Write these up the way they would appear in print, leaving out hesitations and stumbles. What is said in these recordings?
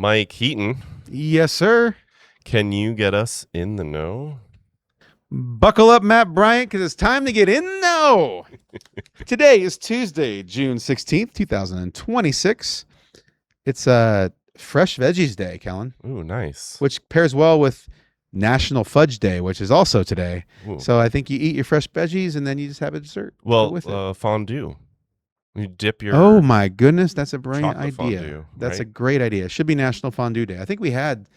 Mike Heaton, Yes, sir. can you get us in the know? Buckle up, Matt Bryant, because it's time to get in the know. Today is Tuesday, June 16th, 2026. It's Fresh Veggies Day, Kellen, Ooh, nice. which pairs well with National Fudge Day, which is also today. Ooh. So I think you eat your fresh veggies and then you just have a dessert. Well, with it. fondue. You dip your. Oh my goodness, that's a brilliant chocolate idea. fondue, That's a right? great idea. It should be National Fondue Day. I think we had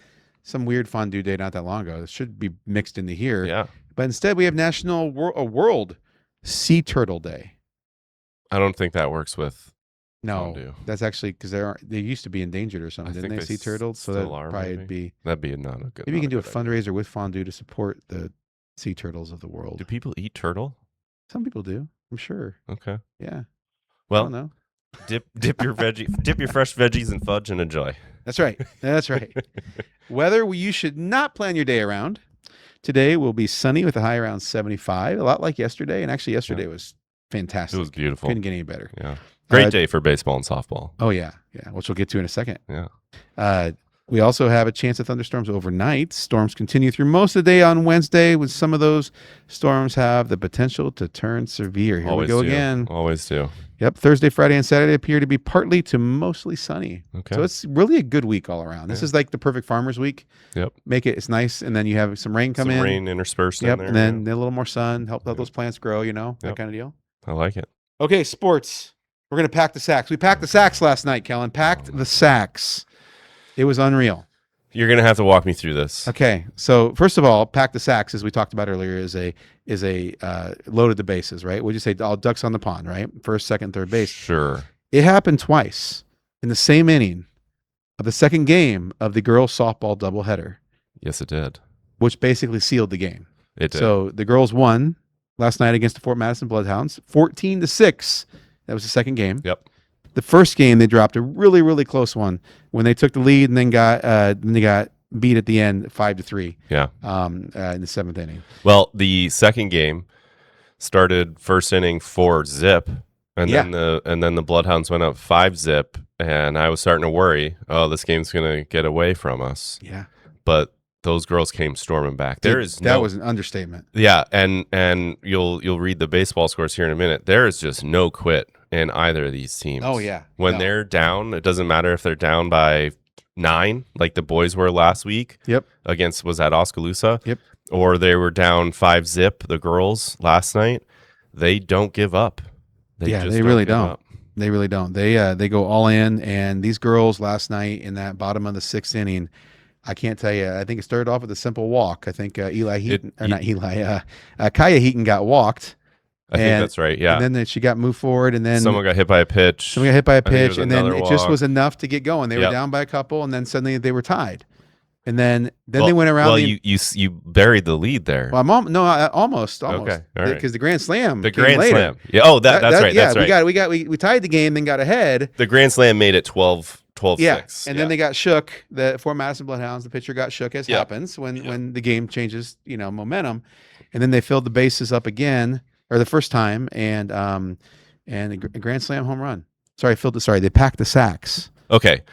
some weird fondue day not that long ago. It should be mixed into here. Yeah. But instead, we have National World Sea Turtle Day. I don't think that works with No, fondue. that's actually because they used to be endangered or something, I didn't think they? they Sea turtles. So that still are, probably maybe. would be. That'd be not a good. Maybe you can do a good idea. fundraiser with fondue to support the sea turtles of the world. Do people eat turtle? Some people do, I'm sure. Okay. Yeah. I don't Well, know. dip your fresh veggies in fudge and enjoy. That's right. That's right. Weather you should not plan your day around. Today will be sunny with a high around 75, a lot like yesterday. And actually, yesterday was fantastic. It was beautiful. Couldn't get any better. Yeah. Great day for baseball and softball. Oh, yeah. Yeah. Which we'll get to in a second. Yeah. We also have a chance of thunderstorms overnight. Storms continue through most of the day on Wednesday, with some of those storms have the potential to turn severe. Here Always we go do. again. Always do. Yep. Thursday, Friday, and Saturday appear to be partly to mostly sunny. Okay. So it's really a good week all around. This Yeah. is like the perfect farmer's week. Yep. It's nice. And then you have some rain come Some in. rain interspersed Yep. in there. And then a little more sun, help Yep. those plants grow, that Yep. kind of deal. I like it. Okay, sports. We're going to pack the sacks. We packed the sacks last night, Kellen. Packed the sacks. It was unreal. You're gonna have to walk me through this. Okay, so first of all, pack the sacks, as we talked about earlier, is a loaded the bases, right? Would you say all ducks on the pond, right? First, second, third base. Sure. It happened twice in the same inning of the second game of the girls softball doubleheader, Yes, it did. which basically sealed the game. It did. So the girls won last night against the Fort Madison Bloodhounds, 14-6. That was the second game. Yep. The first game they dropped a really, really close one when they took the lead and then got beat at the end 5-3. Yeah. In the seventh inning. Well, the second game started first inning 4-zip, and Yeah. then the Bloodhounds went up 5-zip, and I was starting to worry. Oh, this game's gonna get away from us. Yeah, But those girls came storming back. that was an understatement. Yeah, and you'll read the baseball scores here in a minute. There is just no quit in either of these teams. Oh yeah, When No. they're down, it doesn't matter if they're down by 9, like the boys were last week. Yep. Was that Oskaloosa? Yep. Or they were down 5-zip, the girls last night. They don't give up. They just really give don't. up. They really don't. They go all in, and these girls last night in that bottom of the sixth inning, I can't tell you. I think it started off with a simple walk. I think Kaya Heaton got walked. I think that's right. Yeah. And then she got moved forward, and then Someone got hit by a pitch. someone got hit by a I think it pitch, was and then another it just walk. was enough to get going. They were Yep. down by a couple, and then suddenly they were tied. And then Well- they went around. Well, you buried the lead there. Well, almost. Okay, all right. Because the Grand Slam. The came Grand later. Slam. Yeah. Oh, that's right. Yeah, That's right. we tied the game, then got ahead. The Grand Slam made it 12-6. Yeah, and then they got shook. The Fort Madison Bloodhounds, the pitcher got shook, as Yep. happens when the game changes, momentum. And then they filled the bases up again, or the first time, and a Grand Slam home run. They packed the sacks. Okay.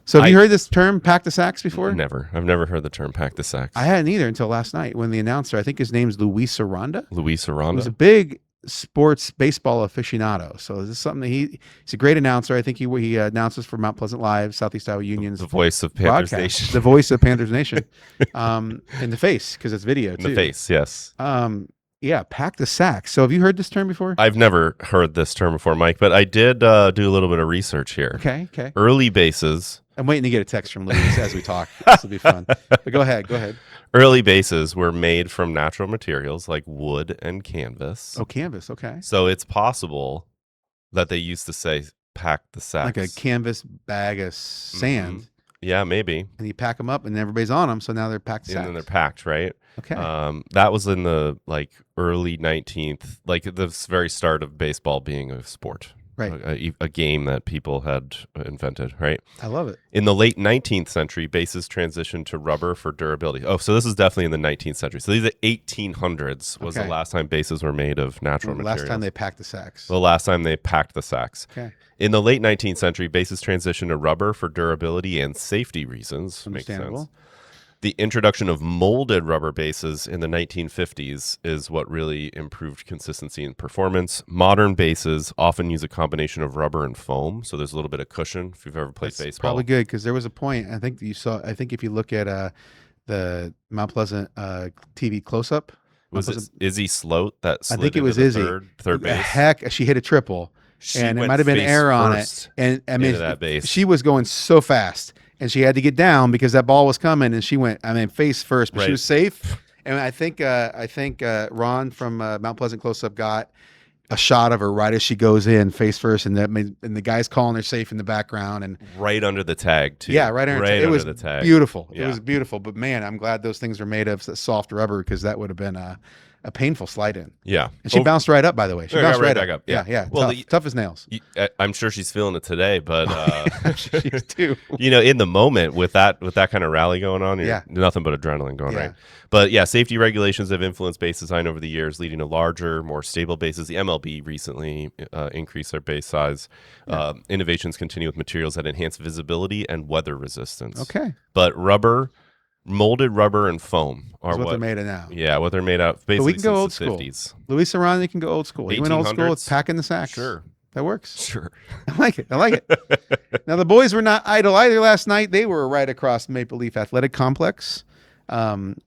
So have you heard this term, pack the sacks, before? Never. I've never heard the term pack the sacks. I hadn't either until last night when the announcer, I think his name's Luis Aranda. Luis He was Aranda. a big sports baseball aficionado. So this is something that he's a great announcer. I think he announces for Mount Pleasant Live, Southeast Iowa Union's The voice of Panthers broadcast. Nation. The voice of Panthers Nation. In the face, because it's video In too. the face, yes. Yeah, pack the sacks. So have you heard this term before? I've never heard this term before, Mike, but I did do a little bit of research here. Okay. Early bases. I'm waiting to get a text from Luis as we talk. This will be fun. But go ahead. Early bases were made from natural materials like wood and canvas. Oh, canvas. Okay. So it's possible that they used to say pack the sacks. Like a canvas bag of sand. Yeah, maybe. And you pack them up and everybody's on them. So now they're packed sacks. And then they're packed, right? Okay. That was in the early 19th, the very start of baseball being a sport. Right. a game that people had invented, right? I love it. In the late 19th century, bases transitioned to rubber for durability. Oh, so this is definitely in the 19th century. So these are 1800s was the Okay. last time bases were made of natural The materials. last time they packed the sacks. The last time they packed the sacks. Okay. In the late 19th century, bases transitioned to rubber for durability and safety reasons. Makes Understandable. sense. The introduction of molded rubber bases in the 1950s is what really improved consistency and performance. Modern bases often use a combination of rubber and foam, so there's a little bit of cushion if you've ever played That's baseball. probably good because there was a point I think that you saw. I think if you look at the Mount Pleasant TV close up, Was it Izzy Sloat that slid think it into was the Izzy. third base? Heck, she hit a triple, She and it went might have been face air on it. first And I mean, into that base. she was going so fast, and she had to get down because that ball was coming, and she went. I mean, face first, but she Right. was safe. And I think Ron from Mount Pleasant close up got a shot of her right as she goes in face first, and the guy's calling her safe in the background, and Right under the tag, too. yeah, right under it under was the tag. beautiful. It Yeah. was beautiful, but man, I'm glad those things are made of soft rubber because that would have been a painful slide in. Yeah. And she Over- bounced right up, by the way. She Yeah, bounced got right right back up. up, yeah. Yeah. Well, Tough as nails. I'm sure she's feeling it today, but She is too. in the moment with that kind of rally going on, Yeah. nothing but adrenaline going, Yeah. right? But yeah, safety regulations have influenced base design over the years, leading to larger, more stable bases. The MLB recently increased their base size. Innovations continue with materials that enhance visibility and weather resistance. Okay. But molded rubber and foam are That's what they're made of now. Yeah, what they're made of. Basically, we can go since old the school. 50s. Luis Arana can go old school. He went old school with 1800s? packing the sacks. Sure. That works. Sure. I like it. I like it. Now, the boys were not idle either last night. They were right across Maple Leaf Athletic Complex. And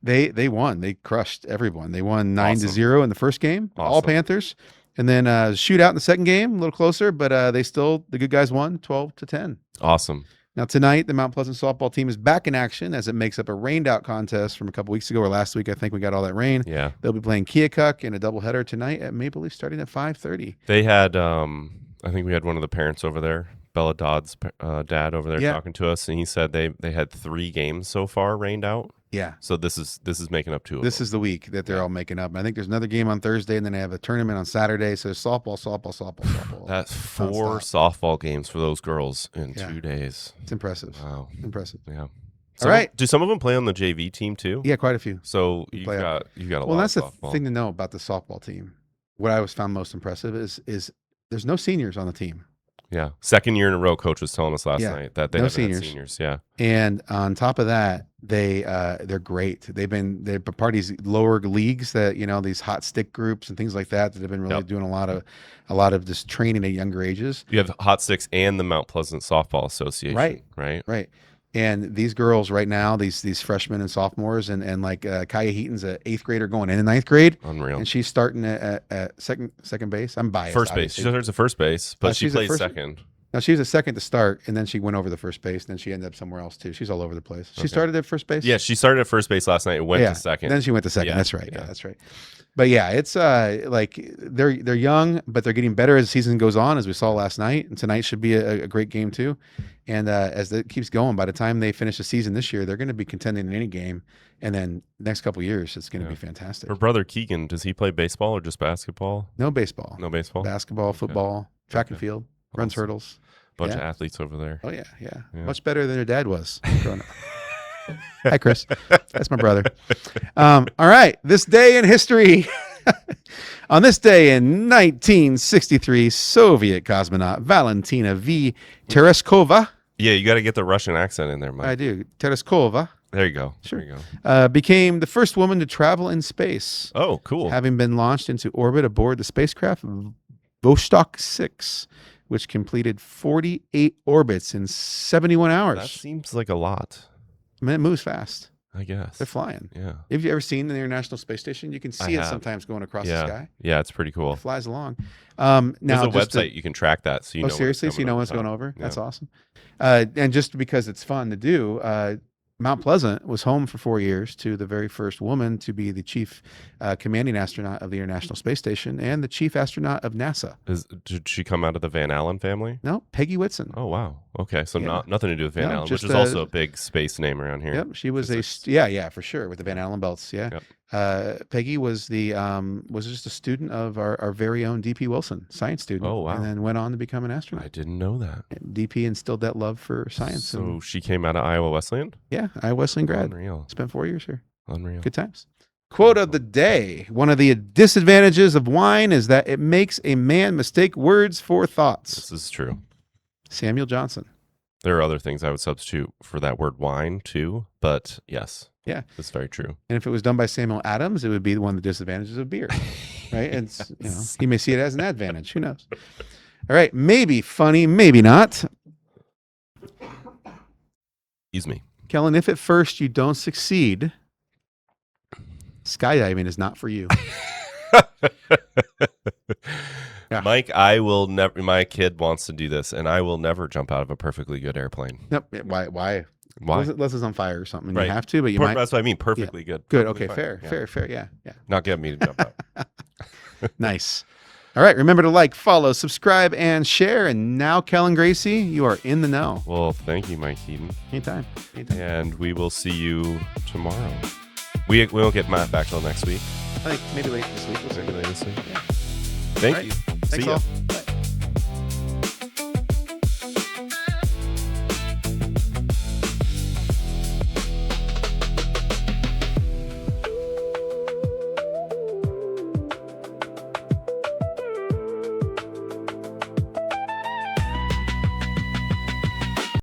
they won. They crushed everyone. They won 9-0 in the first game, all Awesome. Panthers. And then shootout in the second game, a little closer, but the good guys won 12-10. Awesome. Now, tonight, the Mount Pleasant softball team is back in action as it makes up a rained out contest from a couple weeks ago or last week. I think we got all that rain. Yeah. They'll be playing Keokuk in a doubleheader tonight at Maple Leaf starting at 5:30. They had, I think we had one of the parents over there, Bella Dodd's dad over there Yeah. talking to us, and he said they had 3 games so far rained out. Yeah. So this is making up 2 of This them. is the week that they're all making up. I think there's another game on Thursday, and then they have a tournament on Saturday. So softball. That's 4 softball games for those girls in Yeah. 2 days. It's impressive. Wow. Impressive. Yeah. All right. Do some of them play on the JV team too? Yeah, quite a few. So You you play got a Well, lot that's of the softball. thing to know about the softball team. What I always found most impressive is there's no seniors on the team. Yeah. Second year in a row, coach was telling us last Yeah. night that they No haven't had seniors. seniors. Yeah. And on top of that, they're great. They're part of these lower leagues that these hot stick groups and things like that have been really Yep. doing a lot of just training at younger ages. You have Hot Sticks and the Mount Pleasant Softball Association. Right. Right. Right. And these girls right now, these freshmen and sophomores, and like Kaya Heaton's an 8th grader going into 9th grade, Unreal. and she's starting at second base. I'm biased. First base. She obviously. starts at first base, but she she's at plays first- second. No, she was a second to start, and then she went over the first base, and then she ended up somewhere else too. She's all over the place. She Okay. started at first base. Yeah, she started at first base last night and went Yeah, to second. Then she went to second. Yeah, That's right. Yeah, yeah. that's right. But yeah, it's like they're young, but they're getting better as the season goes on, as we saw last night. And tonight should be a great game too. And as it keeps going, by the time they finish the season this year, they're going to be contending in any game. And then next couple of years, it's going to Yeah. be fantastic. Her brother Keegan, does he play baseball or just basketball? No baseball, No baseball. basketball, football, track and Okay. field, runs Awesome. hurdles. Bunch of yeah. athletes over there. Oh yeah, Yeah. much better than her dad was growing up. Hi, Chris. That's my brother. All right. This day in history. On this day in 1963, Soviet cosmonaut Valentina V. Tereshkova, Yeah, you got to get the Russian accent in there, Mike. I do, Tereshkova, There you go. Sure. There you go. became the first woman to travel in space, Oh, cool. having been launched into orbit aboard the spacecraft Vostok 6, which completed 48 orbits in 71 hours. That seems like a lot, I mean, it moves fast. I guess. They're flying. Yeah. Have you ever seen the International Space Station? You can I see it have. sometimes going across Yeah. the sky. Yeah, it's pretty cool. It flies along. There's Now, a website you can track that, so you know. when it's seriously? So you coming know over what's going top. over? Yeah. That's awesome. And just because it's fun to do, Mount Pleasant was home for 4 years to the very first woman to be the chief commanding astronaut of the International Space Station and the chief astronaut of NASA. Did she come out of the Van Allen family? No, Peggy Whitson. Oh wow. Okay, so Yeah. nothing to do with Van No, Allen, just, which is also a big space name around here. Yep, she was Physics. yeah, for sure, with the Van Allen belts. Yeah, Yep. Peggy was was just a student of our very own DP Wilson, science student. Oh, wow. And then went on to become an astronaut. I didn't know that. DP instilled that love for science. So and, she came out of Iowa Wesleyan? yeah, Iowa Wesleyan grad. Unreal. Spent 4 years here. Unreal. Good times. Quote of the day. One of the disadvantages of wine is that it makes a man mistake words for thoughts. This is true. Samuel Johnson. There are other things I would substitute for that word wine too, but yes. Yeah. It's very true. And if it was done by Samuel Adams, it would be one of the disadvantages of beer. Right? It's, he may see it as an advantage. Who knows? All right. Maybe funny, maybe not. Excuse me. Kellen, if at first you don't succeed, skydiving is not for you. Yeah. Mike, I will never. My kid wants to do this, and I will never jump out of a perfectly good airplane. Nope. Why? Why? Unless it's on fire or something. Right. You have to, but you might. That's what I mean. Perfectly good. Good. Perfectly Okay. fine. Fair. Yeah. Not getting me to jump out. Nice. All right. Remember to like, follow, subscribe, and share. And now, Kellen Gracie, you are in the know. Well, thank you, Mike Heaton. Anytime. And we will see you tomorrow. We won't get Matt back till next week. I think maybe late this week. We'll see. Maybe later this week. Yeah. Thank All right. you. Thanks See ya. all.